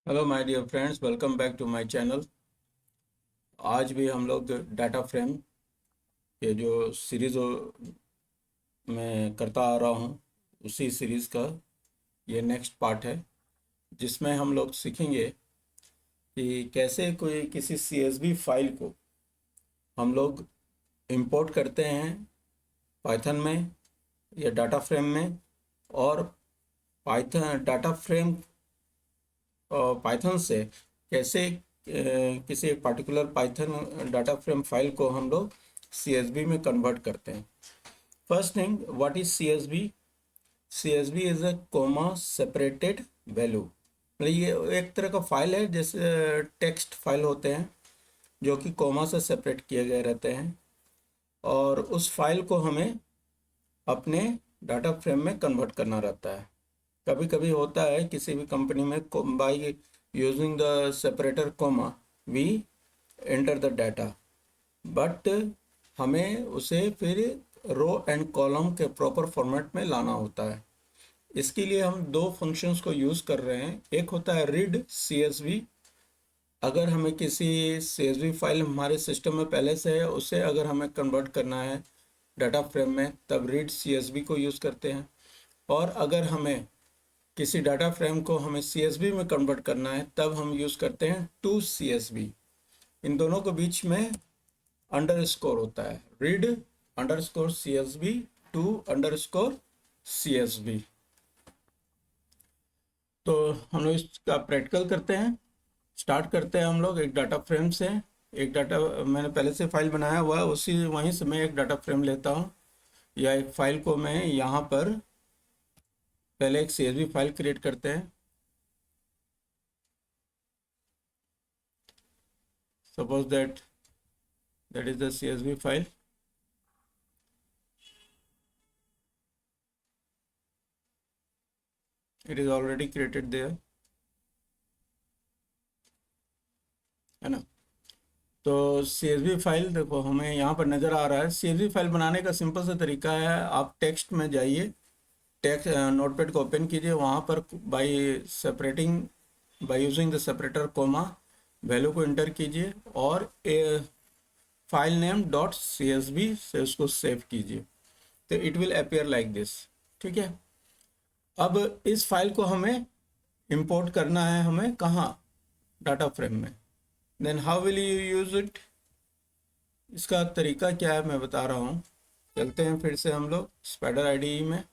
Hello my dear friends, welcome back to my channel. आज भी हम लोग डाटा फ्रेम के जो सीरीज़ मैं करता आ रहा हूँ उसी सीरीज़ का ये नेक्स्ट पार्ट है, जिसमें हम लोग सीखेंगे कि कैसे कोई किसी सीएसवी फाइल को हम लोग इंपोर्ट करते हैं पाइथन में या डाटा फ्रेम में। और पाइथन डाटा फ्रेम पाइथन से कैसे किसी एक particular Python data frame file को हम लोग सीएसवी में कन्वर्ट करते हैं। First thing, what is CSV? CSV is a coma separated value. मतलब ये एक तरह का फाइल है, जैसे टेक्स्ट फाइल होते हैं जो कि कोमा से सेपरेट किए गए रहते हैं, और उस फाइल को हमें अपने डाटा फ्रेम में कन्वर्ट करना रहता है। कभी कभी होता है किसी भी कंपनी में, by using the separator comma we enter the data, but हमें उसे फिर रो एंड कॉलम के प्रॉपर फॉर्मेट में लाना होता है। इसके लिए हम दो फंक्शंस को यूज़ कर रहे हैं। एक होता है रीड सीएसवी। अगर हमें किसी सीएसवी फाइल हमारे सिस्टम में पहले से है, उसे अगर हमें कन्वर्ट करना है डाटा फ्रेम में, तब रीड सीएसवी को यूज़ करते हैं। और अगर हमें किसी डाटा फ्रेम को हमें सीएसवी में कन्वर्ट करना है, तब हम यूज़ करते हैं टू सीएसवी। इन दोनों के बीच में अंडरस्कोर होता है, read underscore CSV to underscore CSV. तो हम लोग इसका प्रैक्टिकल करते हैं। स्टार्ट करते हैं हम लोग एक डाटा फ्रेम से। एक डाटा मैंने पहले से फाइल बनाया हुआ है, उसी वहीं से मैं एक डाटा फ्रेम लेता हूँ, या एक फाइल को मैं यहाँ पर पहले एक सीएसवी फाइल क्रिएट करते हैं। Suppose that is the CSV file. It is already created their, है ना। तो सीएसवी फाइल देखो हमें यहाँ पर नज़र आ रहा है। सीएसवी फाइल बनाने का सिंपल सा तरीका है, आप टेक्स्ट में जाइए, टेक्स्ट नोटपैड को ओपन कीजिए, वहाँ पर by using the separator comma value को इंटर कीजिए, और file name dot C S V से उसको सेव कीजिए, तो it will appear like this. ठीक है। अब इस फाइल को हमें इंपोर्ट करना है, हमें कहाँ? डाटा फ्रेम में। Then how will you use it? इसका तरीका क्या है मैं बता रहा हूँ। चलते हैं फिर से हम लोग स्पाइडर आईडीई में।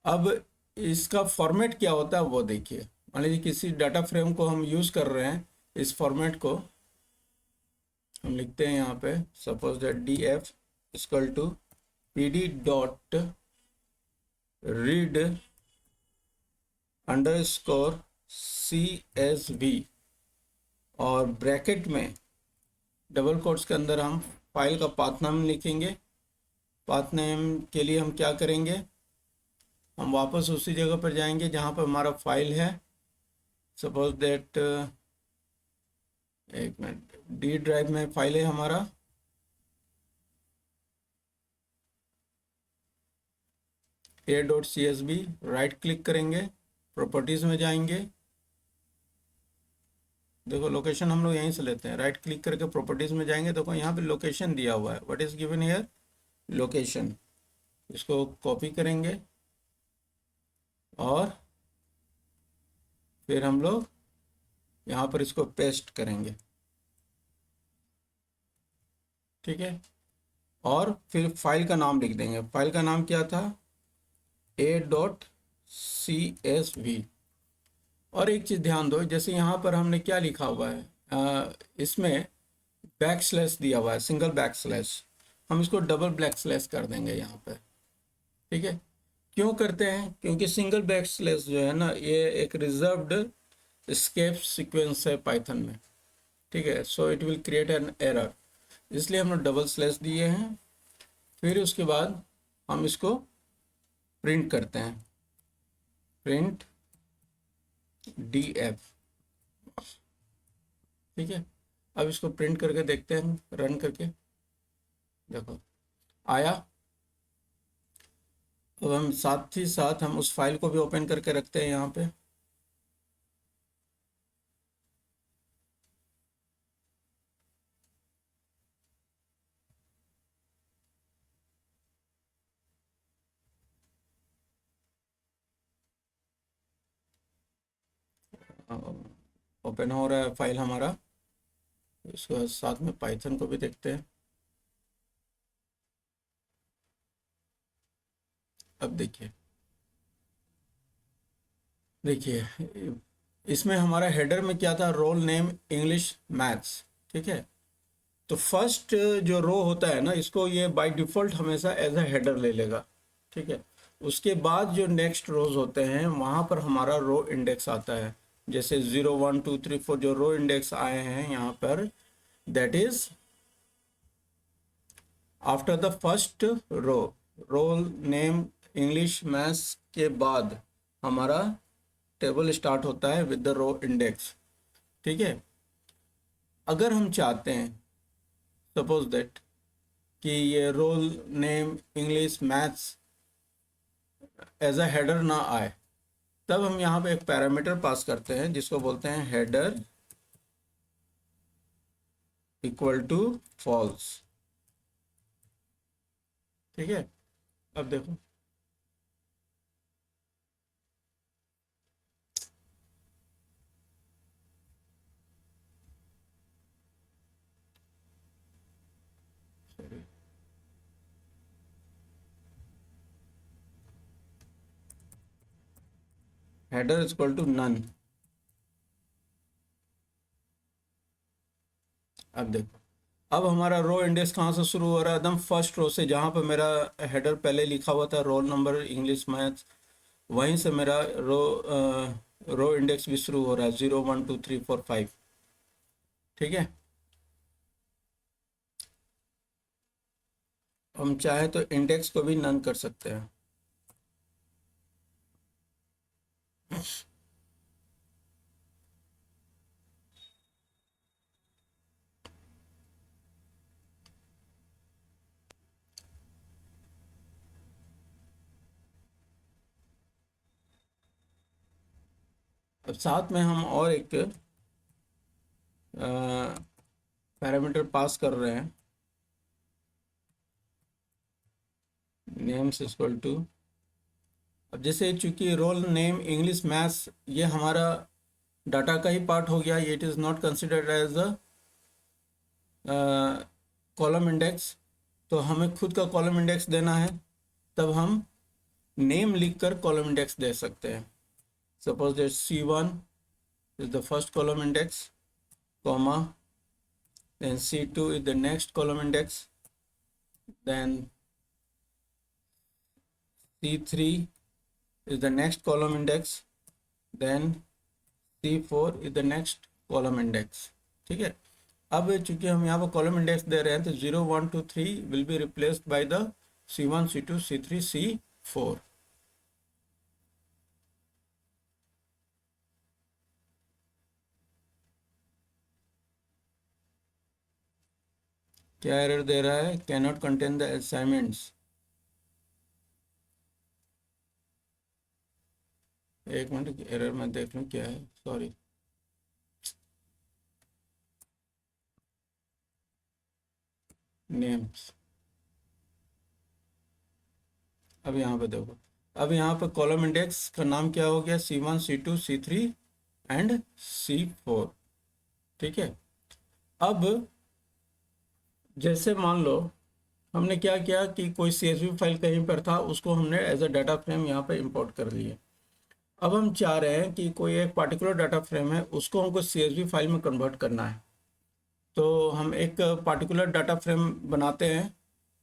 अब इसका फॉर्मेट क्या होता है वो देखिए। मान लीजिए किसी डाटा फ्रेम को हम यूज़ कर रहे हैं, इस फॉर्मेट को हम लिखते हैं यहाँ पे, suppose that D F equal to P D dot read under score C S V, और ब्रैकेट में डबल कोट्स के अंदर हम फाइल का पाथ नाम लिखेंगे। पाथ नेम के लिए हम क्या करेंगे, हम वापस उसी जगह पर जाएंगे जहाँ पर हमारा फाइल है। सपोज दैट, एक मिनट, डी ड्राइव में फाइल है हमारा। A dot C S B, right click करेंगे, प्रॉपर्टीज़ में जाएंगे। देखो लोकेशन हम लोग यहीं से लेते हैं, राइट क्लिक करके प्रॉपर्टीज़ में जाएंगे। देखो यहाँ पे लोकेशन दिया हुआ है, what is given here, location. इसको कॉपी करेंगे और फिर हम लोग यहाँ पर इसको पेस्ट करेंगे। ठीक है। और फिर फाइल का नाम लिख देंगे। फाइल का नाम क्या था, A dot C S V. और एक चीज़ ध्यान दो, जैसे यहाँ पर हमने क्या लिखा हुआ है, इसमें बैक स्लैश दिया हुआ है, सिंगल बैक स्लैश, हम इसको डबल बैक स्लैश कर देंगे यहाँ पे। ठीक है। क्यों करते हैं? क्योंकि सिंगल बैक स्लैश जो है ना, ये एक रिजर्व्ड एस्केप सीक्वेंस है पाइथन में। ठीक है। So it will create an error, इसलिए हमने डबल स्लैश दिए हैं। फिर उसके बाद हम इसको प्रिंट करते हैं, प्रिंट डी एफ। ठीक है। अब इसको प्रिंट करके देखते हैं, रन करके देखो आया। अब हम साथ ही साथ हम उस फाइल को भी ओपन करके रखते हैं यहाँ पे। ओपन हो रहा है फाइल हमारा। इसके साथ में पाइथन को भी देखते हैं। अब देखिए, देखिए इसमें हमारा हेडर में क्या था, रोल नेम इंग्लिश मैथ्स, ठीक है। तो फर्स्ट जो रो होता है ना, इसको ये बाय डिफ़ॉल्ट हमेशा एज अ हेडर ले लेगा, ठीक है। उसके बाद जो नेक्स्ट रोज होते हैं वहाँ पर हमारा रो इंडेक्स आता है। जैसे 0 1 2 3 4 जो रो इंडेक्स आए हैं यहाँ पर, that is after the first row, roll name English maths के बाद हमारा टेबल स्टार्ट होता है विद द रो इंडेक्स, ठीक है। अगर हम चाहते हैं सपोज दैट कि ये roll name English maths as a header ना आए, तब हम यहाँ पे एक पैरामीटर पास करते हैं जिसको बोलते हैं हेडर इक्वल टू फॉल्स, ठीक है। अब देखो, हेडर इक्वल टू नन। अब देखो, अब हमारा रो इंडेक्स कहाँ से शुरू हो रहा है, एकदम फर्स्ट रो से, जहाँ पर मेरा हेडर पहले लिखा हुआ था रोल नंबर इंग्लिश मैथ्स, वहीं से मेरा रो इंडेक्स भी शुरू हो रहा है 0 1 2 3 4 5, ठीक है। हम चाहे तो इंडेक्स को भी नन कर सकते हैं। अब साथ में हम और एक पैरामीटर पास कर रहे हैं, नेम्स इक्वल टू, अब जैसे चूंकि रोल नेम इंग्लिश मैथ्स ये हमारा डाटा का ही पार्ट हो गया, ये it is not considered as a column index, तो हमें खुद का कॉलम इंडेक्स देना है, तब हम नेम लिखकर कॉलम इंडेक्स दे सकते हैं। Suppose that C1 is the first column index, comma, then C2 is the next column index, then C3 is the next column index, then C4 is the next column index, ठीक है। अब चूंकि हम यहाँ पर column index दे रहे हैं तो 0 1 2 3 will be replaced by the C1 C2 C3 C4। क्या एरर दे रहा है, can not contain the assignments. एक मिनट, एरर मैं देख लूँ क्या है, सॉरी। नेम्स, अब यहाँ पे देखो, अब यहाँ पे कॉलम इंडेक्स का नाम क्या हो गया, C1 C2 C3 and C4, ठीक है। अब जैसे मान लो हमने क्या किया कि कोई CSV फाइल कहीं पर था, उसको हमने एज अ डाटा फ्रेम यहाँ पे इंपोर्ट कर लिए। अब हम चाह रहे हैं कि कोई एक पार्टिकुलर डाटा फ्रेम है, उसको हमको CSV फाइल में कन्वर्ट करना है। तो हम एक पार्टिकुलर डाटा फ्रेम बनाते हैं,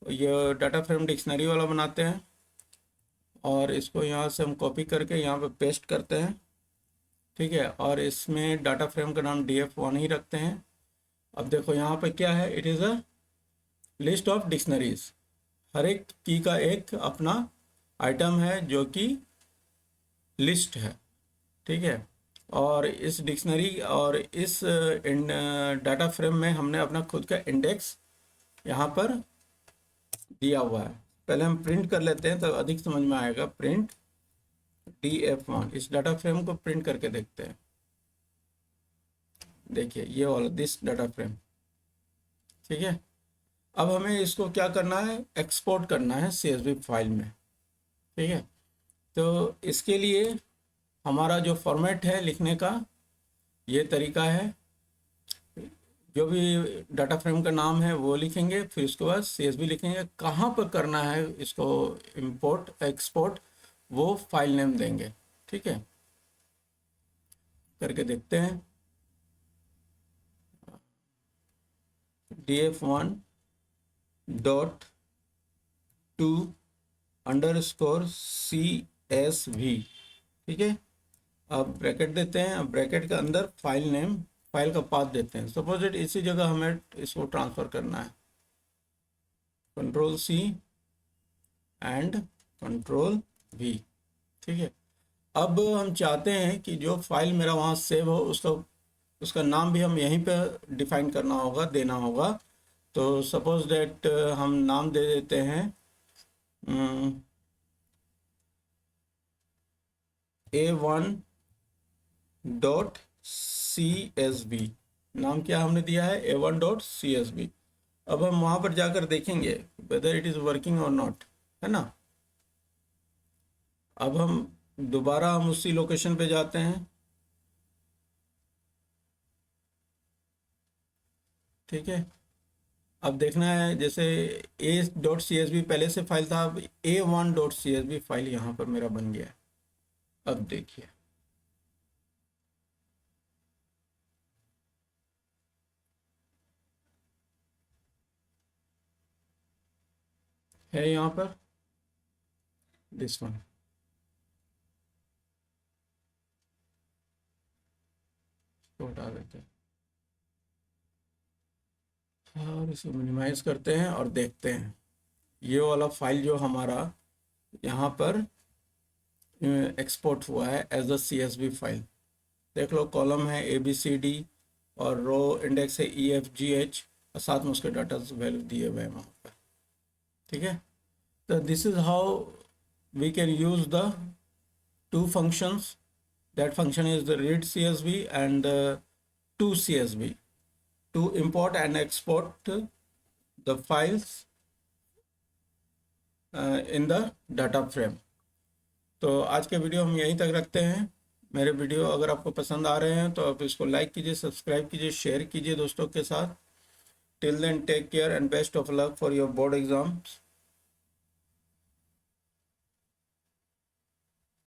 ये डाटा फ्रेम डिक्शनरी वाला बनाते हैं, और इसको यहाँ से हम कॉपी करके यहाँ पे पेस्ट करते हैं, ठीक है। और इसमें डाटा फ्रेम का नाम DF1 ही रखते हैं। अब देखो यहाँ पे क्या है, it is a list of dictionaries, हर एक की का एक अपना आइटम है जो कि लिस्ट है, ठीक है। और इस डिक्शनरी और इस डाटा फ्रेम में हमने अपना खुद का इंडेक्स यहाँ पर दिया हुआ है। पहले हम प्रिंट कर लेते हैं तो अधिक समझ में आएगा। प्रिंट df1, इस डाटा फ्रेम को प्रिंट करके देखते हैं। देखिए ये वाला दिस डाटा फ्रेम, ठीक है। अब हमें इसको क्या करना है, एक्सपोर्ट करना है CSV फाइल में, ठीक है। तो इसके लिए हमारा जो फॉर्मेट है लिखने का, ये तरीका है। जो भी डाटा फ्रेम का नाम है वो लिखेंगे, फिर उसके बाद CSV लिखेंगे। कहाँ पर करना है इसको इंपोर्ट एक्सपोर्ट, वो फाइल नेम देंगे, ठीक है। करके देखते हैं। df1 dot two underscore CSV, ठीक है। अब ब्रैकेट देते हैं। अब ब्रैकेट के अंदर फाइल नेम, फाइल का पाथ देते हैं। सपोज इट इसी जगह हमें इसको ट्रांसफ़र करना है, Ctrl+C एंड Ctrl+V, ठीक है। अब हम चाहते हैं कि जो फाइल मेरा वहाँ सेव हो उसका नाम भी हम यहीं पे डिफाइन करना होगा, देना होगा। तो सपोज दैट हम नाम दे देते हैं A1.CSV। नाम क्या हमने दिया है, A1.CSV। अब हम वहाँ पर जाकर देखेंगे वेदर इट इज़ वर्किंग और नॉट, है ना। अब दोबारा हम उसी लोकेशन पे जाते हैं, ठीक है। अब देखना है, जैसे A.CSV पहले से फाइल था, अब A1.CSV फाइल यहाँ पर मेरा बन गया है। अब देखिए है यहाँ पर दिस वन। हटा देते हैं और इसे मिनिमाइज करते हैं और देखते हैं ये वाला फाइल जो हमारा यहाँ पर एक्सपोर्ट हुआ है एज अ CSV फाइल। देख लो, कॉलम है ABCD और रो इंडेक्स है EFGH और साथ में उसके डाटा वैल्यू दिए हुए हैं वहाँ पर, ठीक है। तो this is how we can use the two functions. That function is the read CSV and to CSV to import and export the files in the data frame. तो आज के वीडियो हम यहीं तक रखते हैं। मेरे वीडियो अगर आपको पसंद आ रहे हैं तो आप इसको लाइक कीजिए, सब्सक्राइब कीजिए, शेयर कीजिए दोस्तों के साथ। Till then take care and best of luck for your board exams.